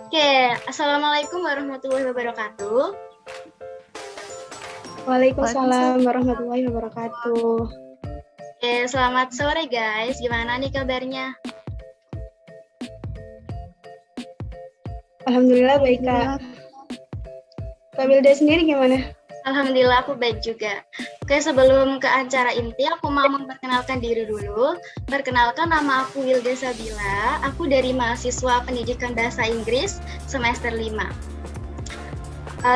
Oke, Assalamualaikum warahmatullahi wabarakatuh. Waalaikumsalam Waalaikumsalam. warahmatullahi wabarakatuh. Oke, selamat sore guys. Gimana nih kabarnya? Alhamdulillah baik Kak. Kak Wilda sendiri gimana? Alhamdulillah aku baik juga. Oke, sebelum ke acara inti, aku mau memperkenalkan diri dulu. Perkenalkan, nama aku Wilda Sabila. Aku dari mahasiswa pendidikan bahasa Inggris semester 5.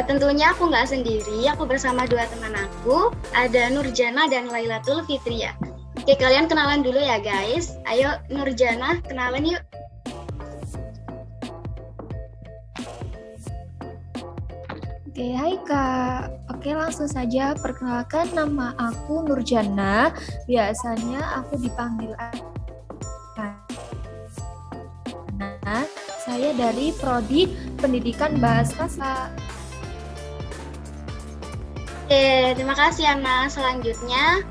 Tentunya aku nggak sendiri, aku bersama dua teman aku, ada Nurjana dan Lailatul Fitria. Oke, kalian kenalan dulu ya guys. Ayo Nurjana, kenalan yuk. Oke, hai Kak. Oke, langsung saja perkenalkan, nama aku Nurjana. Biasanya aku dipanggil Ana. Saya dari Prodi Pendidikan Bahasa. Oke, terima kasih Ana. Selanjutnya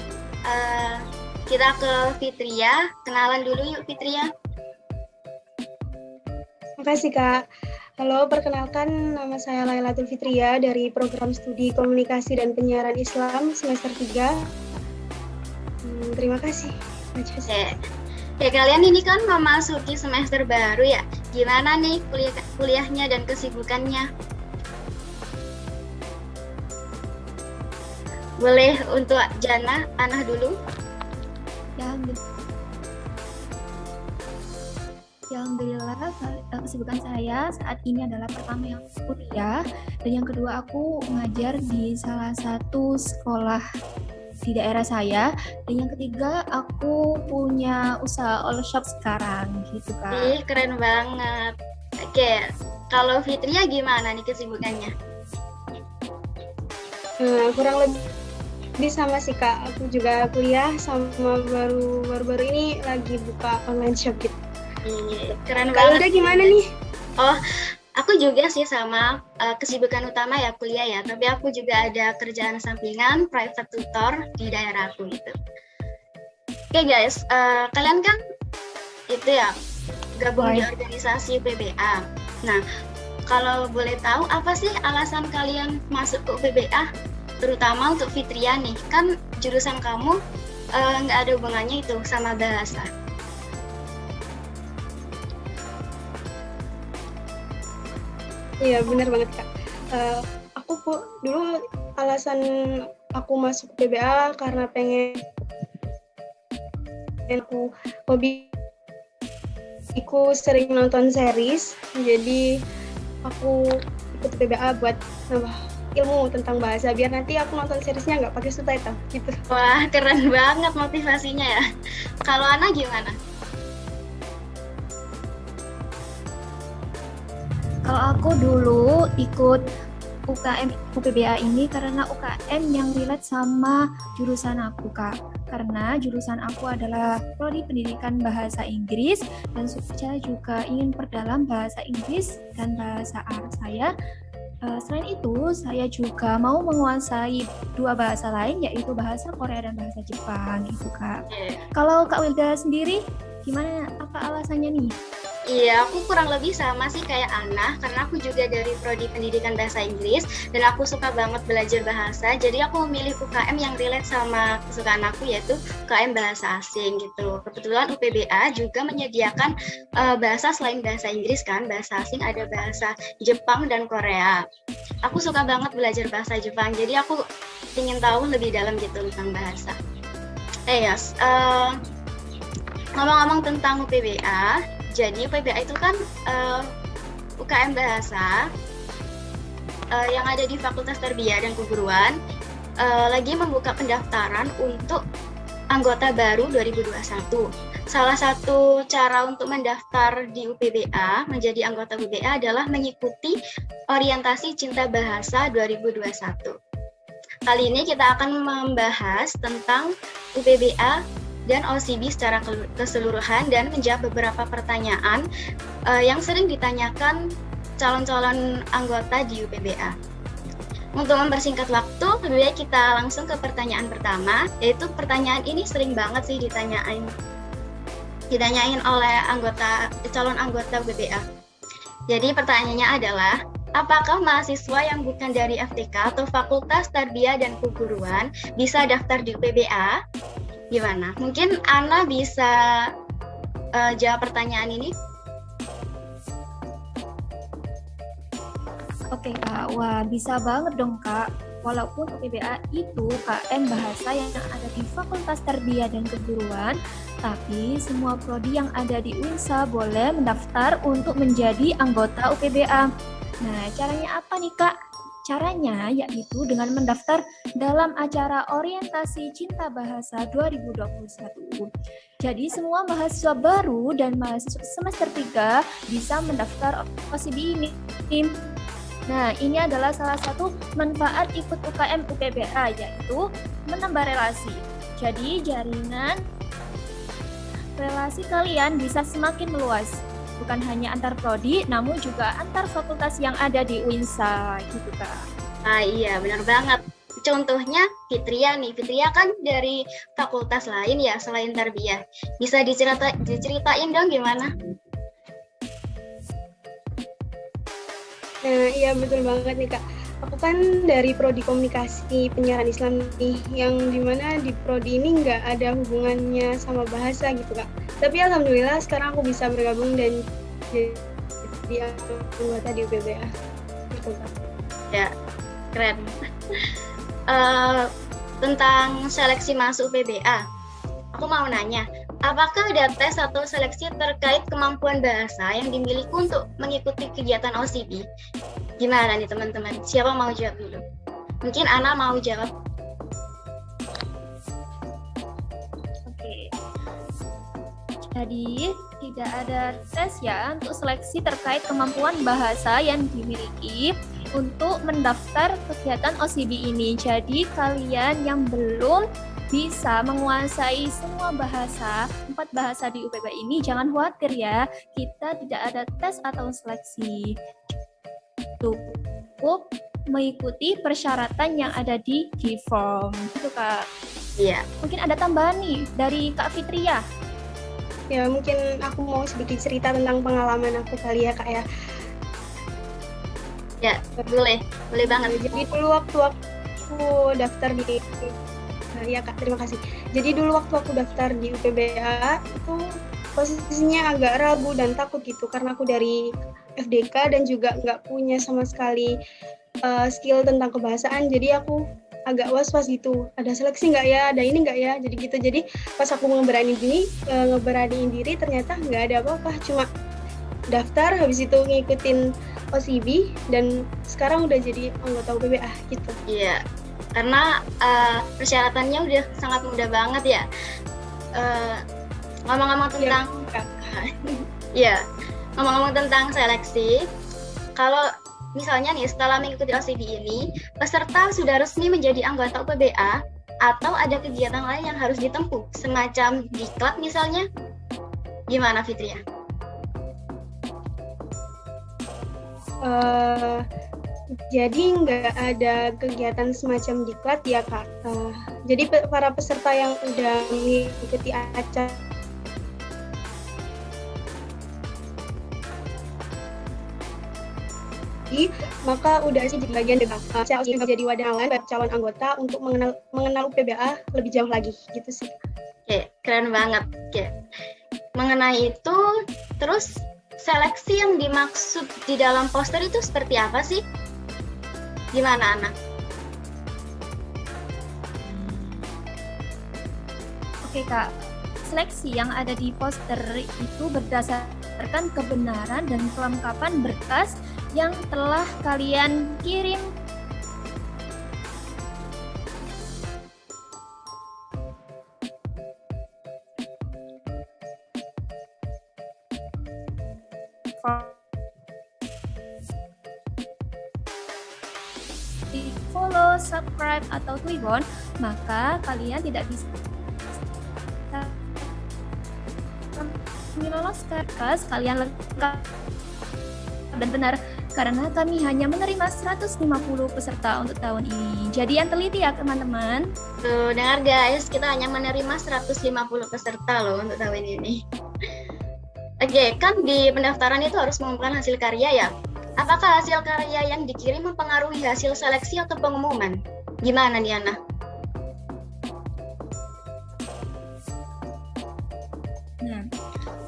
kita ke Fitria. Kenalan dulu yuk Fitria. Makasih Kak. Halo, perkenalkan nama saya Lailatul Fitria dari Program Studi Komunikasi dan Penyiaran Islam semester 3. Terima kasih. Oke, kalian ini kan memasuki semester baru ya. Gimana nih kuliahnya dan kesibukannya? Boleh untuk Jana, Ana dulu. Ya, Alhamdulillah, kesibukan saya saat ini adalah pertama yang kuliah, dan yang kedua aku mengajar di salah satu sekolah di daerah saya, dan yang ketiga aku punya usaha all shop sekarang gitu Kak. Ih, keren banget. Oke, kalau Fitria gimana nih kesibukannya? Kurang lebih sama sih Kak. Aku juga kuliah sama baru-baru ini lagi buka online shop gitu. Keren Kak banget. Wilda gimana nih? Oh, aku juga sih sama kesibukan utama ya kuliah ya, tapi aku juga ada kerjaan sampingan private tutor di daerah aku gitu. Oke guys, kalian kan itu ya gabung di organisasi UPBA. Nah, kalau boleh tahu apa sih alasan kalian masuk ke UPBA? Terutama untuk Fitria nih, kan jurusan kamu nggak ada hubungannya itu sama bahasa. Iya benar banget Kak. Aku dulu alasan aku masuk PBA karena pengen aku hobiku sering nonton series, jadi aku ikut PBA buat nambah ilmu tentang bahasa biar nanti aku nonton seriesnya nggak pakai subtitle gitu. Wah, keren banget motivasinya ya. Kalau Ana gimana? Kalau aku dulu ikut UKM UPBA ini karena UKM yang relate sama jurusan aku Kak. Karena jurusan aku adalah Prodi Pendidikan Bahasa Inggris, dan saya juga ingin perdalam bahasa Inggris dan bahasa Arab saya. Selain itu, saya juga mau menguasai dua bahasa lain, yaitu bahasa Korea dan bahasa Jepang gitu Kak. Kalau Kak Wilda sendiri, gimana, apa alasannya nih? Iya, aku kurang lebih sama sih kayak Ana, karena aku juga dari Prodi Pendidikan Bahasa Inggris, dan aku suka banget belajar bahasa, jadi aku memilih UKM yang relate sama kesukaan aku, yaitu UKM Bahasa Asing gitu. Kebetulan UPBA juga menyediakan bahasa selain bahasa Inggris kan, bahasa asing ada bahasa Jepang dan Korea. Aku suka banget belajar bahasa Jepang, jadi aku ingin tahu lebih dalam gitu tentang bahasa. Yes, ngomong-ngomong tentang UPBA, jadi UPBA itu kan UKM bahasa yang ada di Fakultas Tarbiyah dan Keguruan lagi membuka pendaftaran untuk anggota baru 2021. Salah satu cara untuk mendaftar di UPBA menjadi anggota UPBA adalah mengikuti orientasi Cinta Bahasa 2021. Kali ini kita akan membahas tentang UPBA dan OCB secara keseluruhan dan menjawab beberapa pertanyaan yang sering ditanyakan calon-calon anggota di UPBA. Untuk mempersingkat waktu, lebih baik kita langsung ke pertanyaan pertama, yaitu pertanyaan ini sering banget sih ditanyain oleh calon anggota UPBA. Jadi pertanyaannya adalah, apakah mahasiswa yang bukan dari FTK atau Fakultas Tarbiyah dan Keguruan bisa daftar di UPBA? Gimana? Mungkin Ana bisa jawab pertanyaan ini. Oke Kak, wah bisa banget dong Kak. Walaupun UPBA itu UKM bahasa yang ada di Fakultas Tarbiyah dan Keguruan, tapi semua prodi yang ada di UINSA boleh mendaftar untuk menjadi anggota UPBA. Nah, caranya apa nih Kak? Caranya yaitu dengan mendaftar dalam acara Orientasi Cinta Bahasa 2021. Jadi semua mahasiswa baru dan mahasiswa semester 3 bisa mendaftar OSIB ini. Nah, ini adalah salah satu manfaat ikut UKM UPBA, yaitu menambah relasi. Jadi, jaringan relasi kalian bisa semakin meluas. Bukan hanya antar prodi, namun juga antar fakultas yang ada di UINSA, gitu Kak. Ah iya, benar banget. Contohnya Fitria nih. Fitria kan dari fakultas lain ya, selain Tarbiyah. Bisa diceritain dong gimana? Nah, iya betul banget nih Kak. Aku kan dari Prodi Komunikasi Penyiaran Islam nih, yang dimana di Prodi ini nggak ada hubungannya sama bahasa gitu Kak. Tapi alhamdulillah sekarang aku bisa bergabung dan jadi anggota di UPBA. Gitu Kak. Ya, keren. Tentang seleksi masuk UPBA, aku mau nanya, apakah ada tes atau seleksi terkait kemampuan bahasa yang dimiliki untuk mengikuti kegiatan OSIB? Gimana nih teman-teman? Siapa mau jawab dulu? Mungkin Ana mau jawab. Oke. Jadi, tidak ada tes ya untuk seleksi terkait kemampuan bahasa yang dimiliki untuk mendaftar kegiatan OSIB ini. Jadi, kalian yang belum bisa menguasai semua bahasa, 4 bahasa di UPBA ini, jangan khawatir ya, kita tidak ada tes atau seleksi. Cukup mengikuti persyaratan yang ada di G-Form. Gitu Kak. Iya. Mungkin ada tambahan nih dari Kak Fitria. Ya, mungkin aku mau sedikit cerita tentang pengalaman aku kali ya Kak ya. Ya, boleh banget. Jadi dulu waktu aku daftar di ya Kak, terima kasih. Jadi dulu waktu aku daftar di UPBA itu posisinya agak ragu dan takut gitu karena aku dari FDK dan juga nggak punya sama sekali skill tentang kebahasaan. Jadi aku agak was-was gitu. Ada seleksi nggak ya? Ada ini nggak ya? Jadi gitu. Jadi pas aku ngeberaniin diri ternyata nggak ada apa-apa. Cuma daftar, habis itu ngikutin OSIB dan sekarang udah jadi anggota UPBA gitu. Iya. Karena persyaratannya udah sangat mudah banget ya. Ngomong-ngomong tentang ya, ngomong-ngomong tentang seleksi, kalau misalnya nih setelah mengikuti OSIB ini, peserta sudah resmi menjadi anggota UPBA atau ada kegiatan lain yang harus ditempuh, semacam diklat misalnya, gimana Fitria? Jadi nggak ada kegiatan semacam diklat ya Kak. Jadi para peserta yang udah mengikuti acara maka udah sih jadi bagian dari jadi wadah lain bagi calon anggota untuk mengenal UPBA lebih jauh lagi gitu sih. Oke, keren banget. Oke. Mengenai itu, terus seleksi yang dimaksud di dalam poster itu seperti apa sih? Gimana, Ana? Oke Kak, seleksi yang ada di poster itu berdasarkan kebenaran dan kelengkapan berkas yang telah kalian kirim. Di follow, subscribe, atau Twibbon, maka kalian tidak bisa meloloskan berkas kalian lengkap dan benar karena kami hanya menerima 150 peserta untuk tahun ini. Jadi yang teliti ya teman-teman. Tuh, dengar guys, kita hanya menerima 150 peserta loh untuk tahun ini. Oke, kan di pendaftaran itu harus mengumpulkan hasil karya ya. Apakah hasil karya yang dikirim mempengaruhi hasil seleksi atau pengumuman? Gimana nih, Ana? Nah,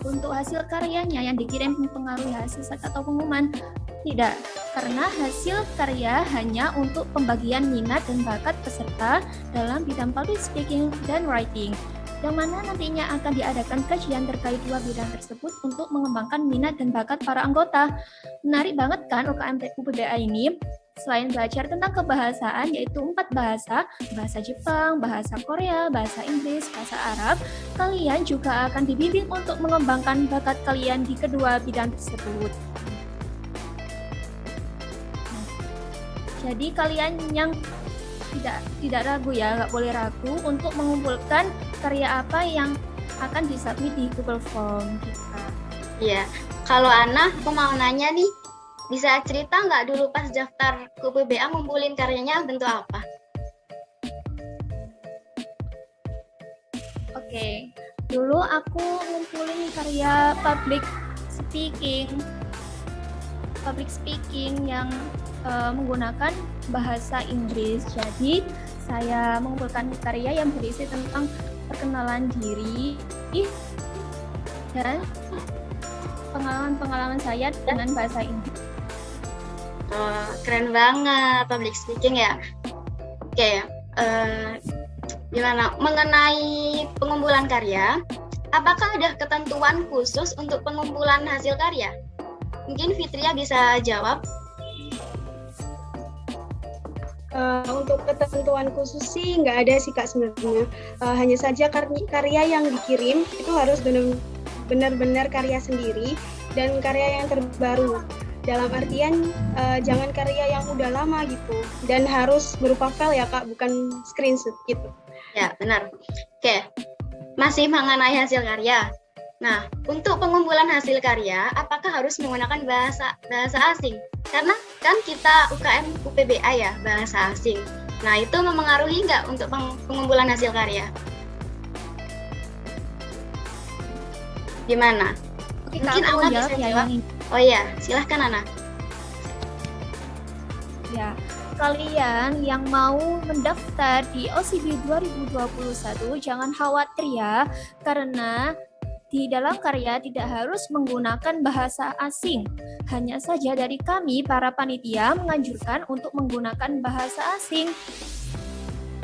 untuk hasil karyanya yang dikirim mempengaruhi hasil atau pengumuman, tidak, karena hasil karya hanya untuk pembagian minat dan bakat peserta dalam bidang public speaking dan writing, yang mana nantinya akan diadakan kajian terkait dua bidang tersebut untuk mengembangkan minat dan bakat para anggota. Menarik banget kan UKM UPBA ini? Selain belajar tentang kebahasaan, yaitu 4 bahasa, bahasa Jepang, bahasa Korea, bahasa Inggris, bahasa Arab, kalian juga akan dibimbing untuk mengembangkan bakat kalian di kedua bidang tersebut. Jadi kalian yang tidak ragu ya, nggak boleh ragu untuk mengumpulkan karya apa yang akan disubmit di Google Form kita. Iya, kalau Ana, aku mau nanya nih, bisa cerita nggak dulu pas daftar ke UPBA ngumpulin karyanya bentuk apa? Oke, dulu aku ngumpulin karya public speaking yang menggunakan bahasa Inggris. Jadi saya mengumpulkan karya yang berisi tentang perkenalan diri dan pengalaman saya dengan bahasa Inggris. Keren banget public speaking ya. Oke, gimana mengenai pengumpulan karya? Apakah ada ketentuan khusus untuk pengumpulan hasil karya? Mungkin Fitria bisa jawab. Untuk ketentuan khusus sih nggak ada sih Kak sebenarnya. Hanya saja karya yang dikirim itu harus benar-benar karya sendiri dan karya yang terbaru. Dalam artian jangan karya yang udah lama gitu, dan harus berupa file ya Kak, bukan screenshot gitu. Ya, benar. Oke, masih mengenai hasil karya. Nah, untuk pengumpulan hasil karya, apakah harus menggunakan bahasa asing? Karena kan kita UKM UPBA ya, bahasa asing. Nah, itu mempengaruhi nggak untuk pengumpulan hasil karya? Gimana? Oke, Mungkin Kak, aku Ana jawab bisa ya jawab. yang ini. Oh iya, silahkan Ana. Ya, kalian yang mau mendaftar di OCB 2021 jangan khawatir ya, karena di dalam karya tidak harus menggunakan bahasa asing. Hanya saja dari kami, para panitia, menganjurkan untuk menggunakan bahasa asing.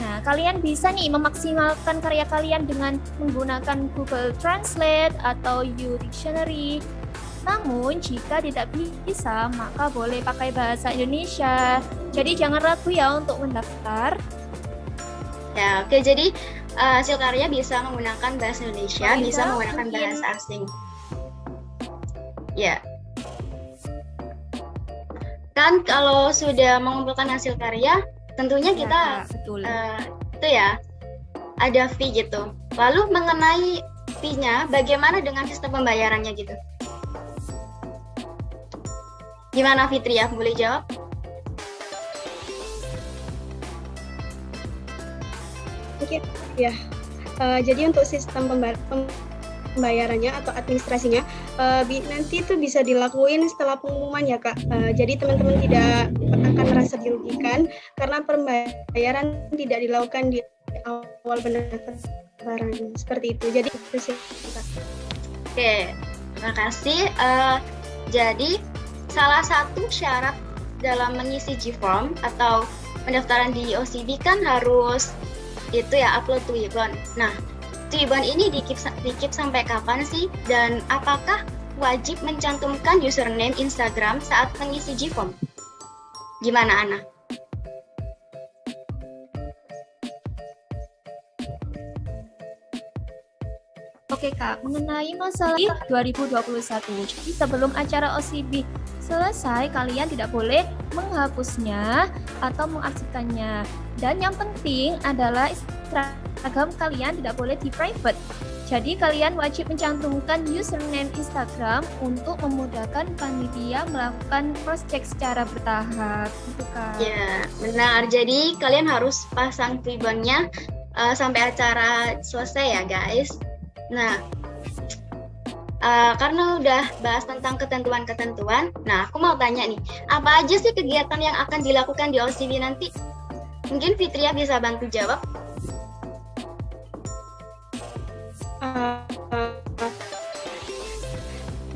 Nah, kalian bisa nih memaksimalkan karya kalian dengan menggunakan Google Translate atau U-Dictionary. Namun, jika tidak bisa, maka boleh pakai bahasa Indonesia. Jadi jangan ragu ya untuk mendaftar. Ya, oke, jadi hasil karya bisa menggunakan bahasa Indonesia, bisa menggunakan mungkin bahasa asing. Ya. Kan kalau sudah mengumpulkan hasil karya, tentunya Ya, kita Kak, betul. itu ya, ada fee gitu. Lalu mengenai fee-nya, bagaimana dengan sistem pembayarannya gitu? Gimana Fitria, boleh jawab? Oke, ya. Jadi untuk sistem pembayarannya atau administrasinya nanti itu bisa dilakuin setelah pengumuman ya Kak. Jadi teman-teman tidak akan merasa dirugikan karena pembayaran tidak dilakukan di awal pendaftaran seperti itu. Jadi itu sih Kak. Oke, terima kasih. Jadi salah satu syarat dalam mengisi G-Form atau pendaftaran di OCB kan harus itu ya, upload Twibbon. Nah, Twibbon ini di-keep sampai kapan sih? Dan apakah wajib mencantumkan username Instagram saat mengisi G-Form? Gimana Ana? Oke Kak, mengenai masalah 2021, jadi sebelum acara OCB selesai, kalian tidak boleh menghapusnya atau mengarsipkannya. Dan yang penting adalah Instagram kalian tidak boleh di private. Jadi kalian wajib mencantumkan username Instagram untuk memudahkan panitia melakukan cross check secara bertahap. Gitu Kak. Ya, benar. Jadi kalian harus pasang Twibbonnya sampai acara selesai ya guys. Nah, Karena udah bahas tentang ketentuan-ketentuan, nah aku mau tanya nih, apa aja sih kegiatan yang akan dilakukan di OCB nanti? Mungkin Fitria bisa bantu jawab.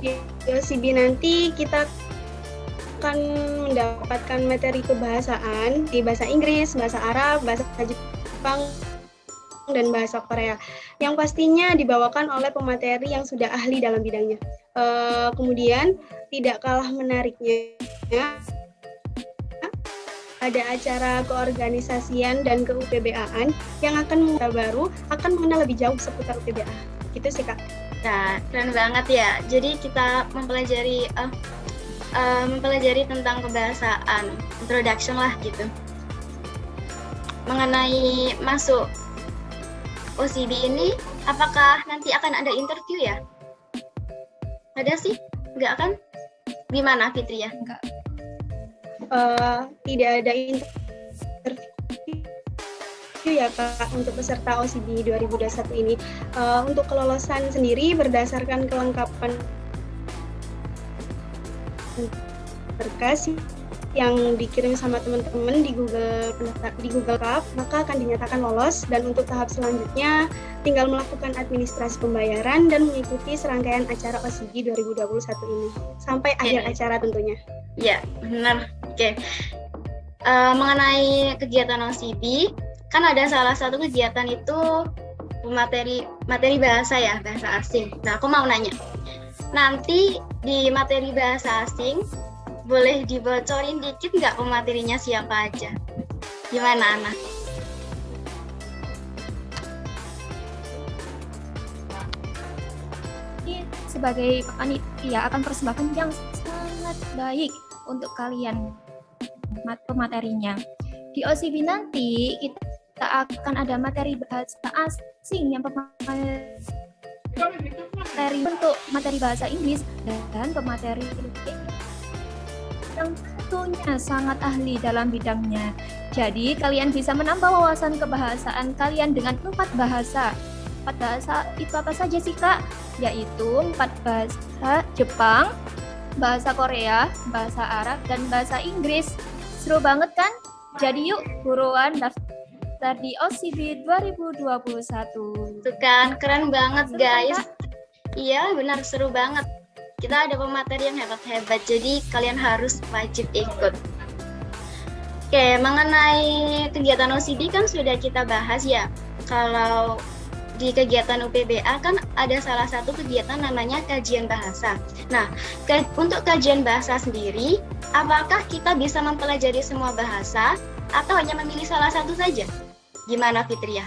Di OCB nanti kita akan mendapatkan materi kebahasaan di bahasa Inggris, bahasa Arab, bahasa Jepang, dan bahasa Korea, yang pastinya dibawakan oleh pemateri yang sudah ahli dalam bidangnya. Kemudian tidak kalah menariknya, ada acara keorganisasian dan ke-UPBA-an yang akan mengenal lebih jauh seputar UPBA. Gitu sih, Kak. Nah, keren banget ya. Jadi kita mempelajari tentang kebahasaan, introduction lah gitu. Mengenai masuk OCB ini, apakah nanti akan ada interview ya? Ada sih? Enggak kan? Gimana Fitria? Enggak. Tidak ada interview ya Kak untuk peserta OCB 2021 ini. Untuk kelolosan sendiri berdasarkan kelengkapan berkas yang dikirim sama teman-teman di Google Cup, maka akan dinyatakan lolos, dan untuk tahap selanjutnya tinggal melakukan administrasi pembayaran dan mengikuti serangkaian acara OCB 2021 ini sampai akhir acara tentunya. Ya, benar. Oke. Mengenai kegiatan OCB, kan ada salah satu kegiatan itu materi bahasa ya, bahasa asing. Nah, aku mau nanya, nanti di materi bahasa asing boleh dibocorin dikit nggak pematerinya siapa aja? Gimana, Ana? Ini sebagai panitia akan persembahkan yang sangat baik untuk kalian pematerinya. Di OCB nanti kita akan ada materi bahasa asing yang pemateri untuk materi bahasa Inggris dan pemateri yang tentunya sangat ahli dalam bidangnya. Jadi kalian bisa menambah wawasan kebahasaan kalian dengan 4 bahasa. 4 bahasa itu apa saja sih Kak? Yaitu 4 bahasa Jepang, bahasa Korea, bahasa Arab, dan bahasa Inggris. Seru banget kan? Jadi yuk buruan daftar di OCB 2021. Tuh kan, keren banget guys. Iya benar, seru banget. Kita ada pemateri yang hebat-hebat, jadi kalian harus wajib ikut. Oke, mengenai kegiatan OCB kan sudah kita bahas ya. Kalau di kegiatan UPBA kan ada salah satu kegiatan namanya kajian bahasa. Nah, untuk kajian bahasa sendiri, apakah kita bisa mempelajari semua bahasa atau hanya memilih salah satu saja? Gimana Fitria?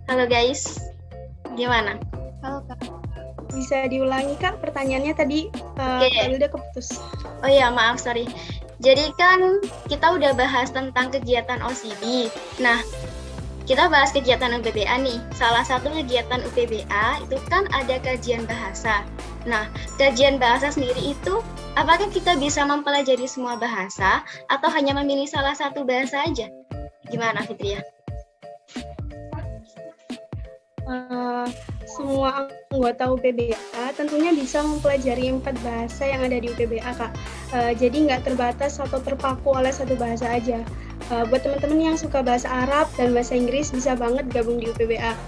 Halo guys, gimana? Halo Kak. Bisa diulangi Kak pertanyaannya tadi? Kak Wilda keputus. Oh iya, maaf, sorry. Jadi kan kita udah bahas tentang kegiatan OCB. Nah, kita bahas kegiatan UPBA nih. Salah satu kegiatan UPBA itu kan ada kajian bahasa. Nah, kajian bahasa sendiri itu, apakah kita bisa mempelajari semua bahasa atau hanya memilih salah satu bahasa aja? Gimana Fitria? Semua anggota UPBA tentunya bisa mempelajari 4 bahasa yang ada di UPBA Kak. Jadi nggak terbatas atau terpaku oleh satu bahasa aja. Buat teman-teman yang suka bahasa Arab dan bahasa Inggris bisa banget gabung di UPBA.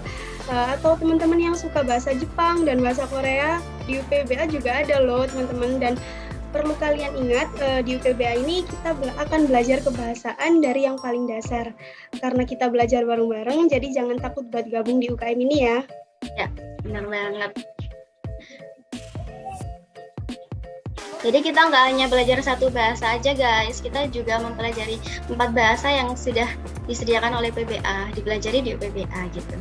Atau teman-teman yang suka bahasa Jepang dan bahasa Korea, di UPBA juga ada loh teman-teman. Dan perlu kalian ingat, di UPBA ini kita akan belajar kebahasaan dari yang paling dasar. Karena kita belajar bareng-bareng, jadi jangan takut buat gabung di UKM ini ya. Ya, benar banget. Jadi kita nggak hanya belajar satu bahasa aja guys, kita juga mempelajari 4 bahasa yang sudah disediakan oleh PBA, dipelajari di UPBA gitu.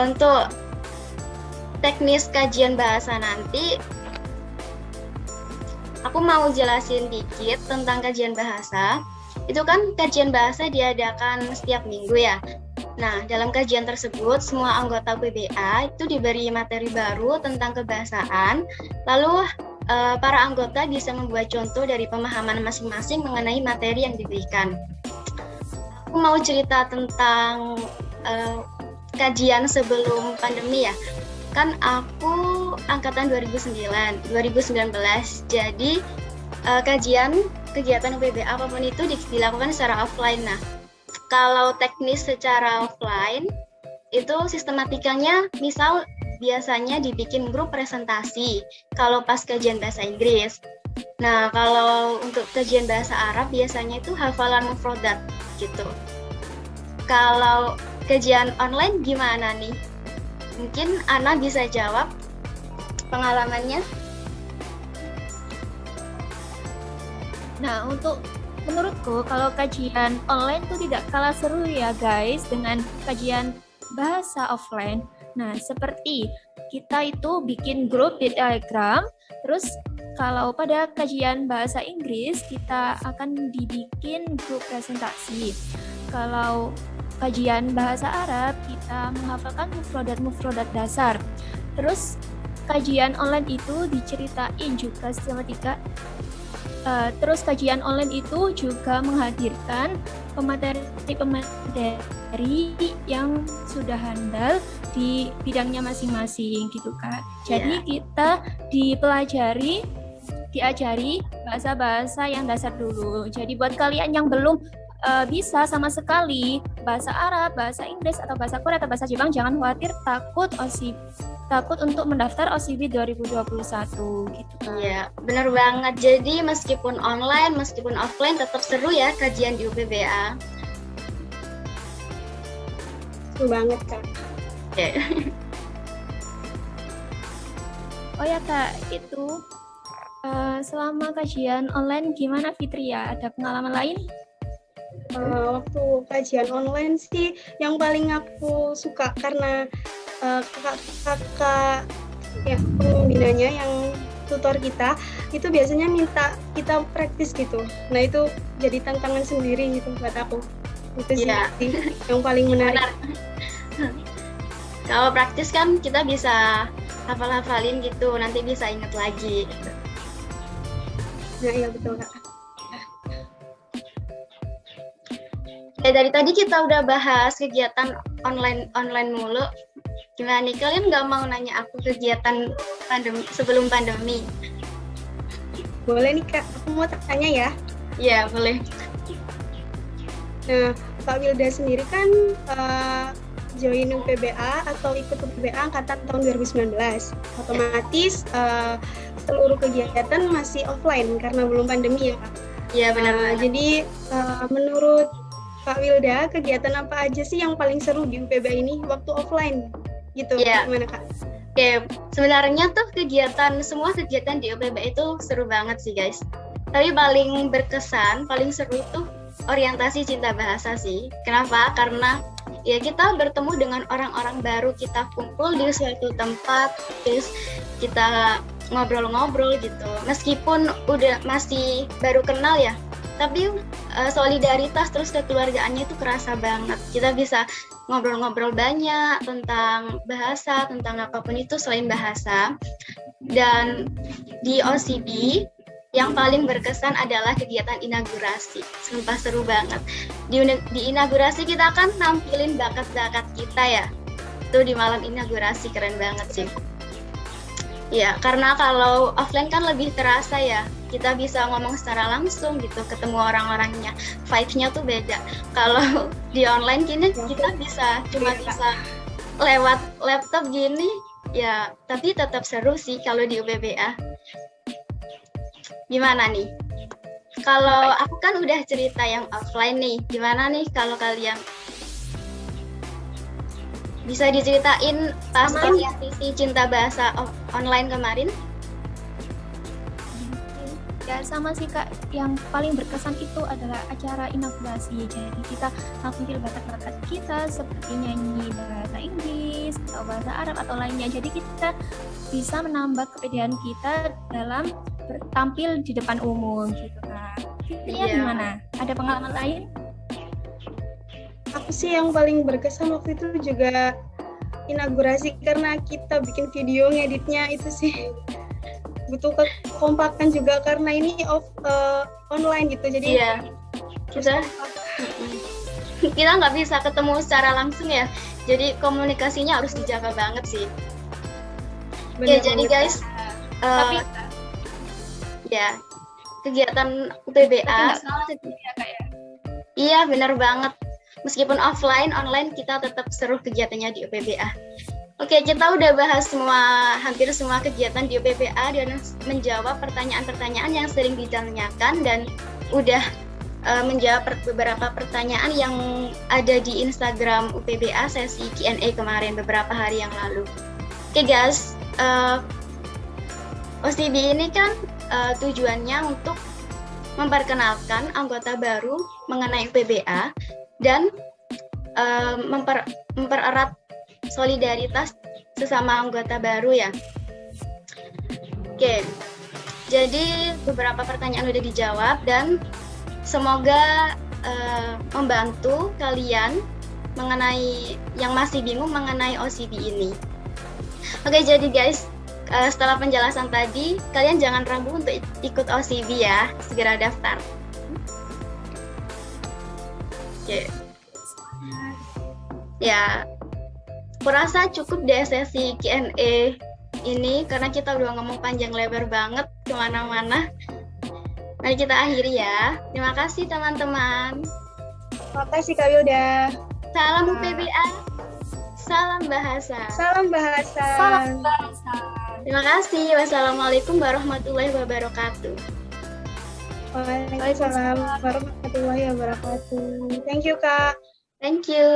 Untuk teknis kajian bahasa nanti, aku mau jelasin dikit tentang kajian bahasa. Itu kan kajian bahasa diadakan setiap minggu ya. Nah, dalam kajian tersebut, semua anggota PBA itu diberi materi baru tentang kebahasaan. Lalu para anggota bisa membuat contoh dari pemahaman masing-masing mengenai materi yang diberikan. Aku mau cerita tentang kajian sebelum pandemi ya. Kan aku angkatan 2019. Jadi kegiatan UPBA apapun itu dilakukan secara offline. Nah, kalau teknis secara offline itu sistematikanya misal biasanya dibikin grup presentasi kalau pas kajian bahasa Inggris. Nah, kalau untuk kajian bahasa Arab biasanya itu hafalan mufrodat gitu. Kalau kajian online gimana nih? Mungkin Ana bisa jawab pengalamannya. Nah, menurutku kalau kajian online tuh tidak kalah seru ya guys dengan kajian bahasa offline. Nah, seperti kita itu bikin grup di Telegram, terus kalau pada kajian bahasa Inggris kita akan dibikin grup presentasi. Kalau kajian bahasa Arab kita menghafalkan mufrodat dasar. Terus kajian online itu diceritain juga sistematika. Terus kajian online itu juga menghadirkan pemateri yang sudah handal di bidangnya masing-masing gitu kan. Jadi kita diajari bahasa-bahasa yang dasar dulu. Jadi buat kalian yang belum bisa sama sekali bahasa Arab, bahasa Inggris, atau bahasa Korea, atau bahasa Jepang, jangan khawatir takut untuk mendaftar OSIBI 2021 gitu kan. Iya, benar banget. Jadi meskipun online, meskipun offline tetap seru ya kajian di UPBA. Seru banget Kak. Okay. Oh ya Kak, itu selama kajian online gimana Fitri ya? Ada pengalaman lain? Waktu kajian online sih yang paling aku suka karena kakak ya pembinanya yang tutor kita itu biasanya minta kita praktis gitu. Nah itu jadi tantangan sendiri gitu buat aku. Itu sih yang paling menarik. Kalau praktis kan kita bisa hafal-hafalin gitu, nanti bisa ingat lagi. Nah iya betul Kak. Ya, dari tadi kita udah bahas kegiatan online mulu. Gimana nih, kalian nggak mau nanya aku kegiatan sebelum pandemi? Boleh nih Kak, aku mau tanya ya. Iya, boleh. Nah, Kak Wilda sendiri kan join UPBA atau ikut UPBA angkatan tahun 2019. Otomatis seluruh kegiatan masih offline karena belum pandemi ya Kak? Iya, benar. Jadi menurut Kak Wilda, kegiatan apa aja sih yang paling seru di UPBA ini waktu offline? Gitu, gimana Kak? Oke, sebenarnya tuh semua kegiatan di UPBA itu seru banget sih guys. Tapi paling berkesan, paling seru itu orientasi cinta bahasa sih. Kenapa? Karena ya kita bertemu dengan orang-orang baru, kita kumpul di suatu tempat, terus kita ngobrol-ngobrol gitu. Meskipun udah masih baru kenal ya, tapi solidaritas terus kekeluargaannya itu kerasa banget. Kita bisa ngobrol-ngobrol banyak tentang bahasa, tentang apapun itu selain bahasa. Dan di OSIBI yang paling berkesan adalah kegiatan inaugurasi. Sumpah seru banget. Di inaugurasi kita kan nampilin bakat-bakat kita ya. Itu di malam inaugurasi keren banget sih. Ya, karena kalau offline kan lebih terasa ya. Kita bisa ngomong secara langsung gitu, ketemu orang-orangnya. Vibe-nya tuh beda. Kalau di online gini kita bisa lewat laptop gini ya, tapi tetap seru sih kalau di UPBA. Gimana nih? Kalau aku kan udah cerita yang offline nih. Gimana nih kalau kalian? Bisa diceritain pas orientasi cinta bahasa online kemarin? Ya sama sih Kak, yang paling berkesan itu adalah acara inaugurasi. Jadi kita tampil bakat-bakat kita seperti nyanyi bahasa Inggris atau bahasa Arab atau lainnya. Jadi kita bisa menambah kepedean kita dalam bertampil di depan umum gitu Kak. Intinya gimana? Ada pengalaman lain? Aku sih yang paling berkesan waktu itu juga inaugurasi karena kita bikin video ngeditnya itu sih. butuh kekompakan juga karena ini online gitu. Jadi Iya, kita nggak bisa ketemu secara langsung ya. Jadi komunikasinya harus dijaga banget sih. Oke, jadi guys, Tapi ya kegiatan UPBA. nggak salah sih ya Kak ya. Iya, benar banget. Meskipun offline, online kita tetap seru kegiatannya di UPBA. Oke, kita udah bahas hampir semua kegiatan di UPBA dan menjawab pertanyaan-pertanyaan yang sering ditanyakan dan udah menjawab beberapa pertanyaan yang ada di Instagram UPBA sesi Q&A kemarin beberapa hari yang lalu. Oke guys, OCB ini kan tujuannya untuk memperkenalkan anggota baru mengenai UPBA dan mempererat solidaritas sesama anggota baru ya. Oke, jadi beberapa pertanyaan udah dijawab dan semoga membantu kalian mengenai yang masih bingung mengenai OCB ini. Oke, jadi guys, setelah penjelasan tadi, kalian jangan ragu untuk ikut OCB ya, segera daftar. Oke. Ya, kurasa cukup deh sesi Q&A ini karena kita udah ngomong panjang lebar banget kemana-mana. Mari kita akhiri ya. Terima kasih teman-teman. Makasih Kak Wilda. Salam UPBA. Salam bahasa. Salam bahasa. Salam bahasa. Terima kasih. Wassalamualaikum warahmatullahi wabarakatuh. Waalaikumsalam warahmatullahi wabarakatuh. Thank you Kak. Thank you.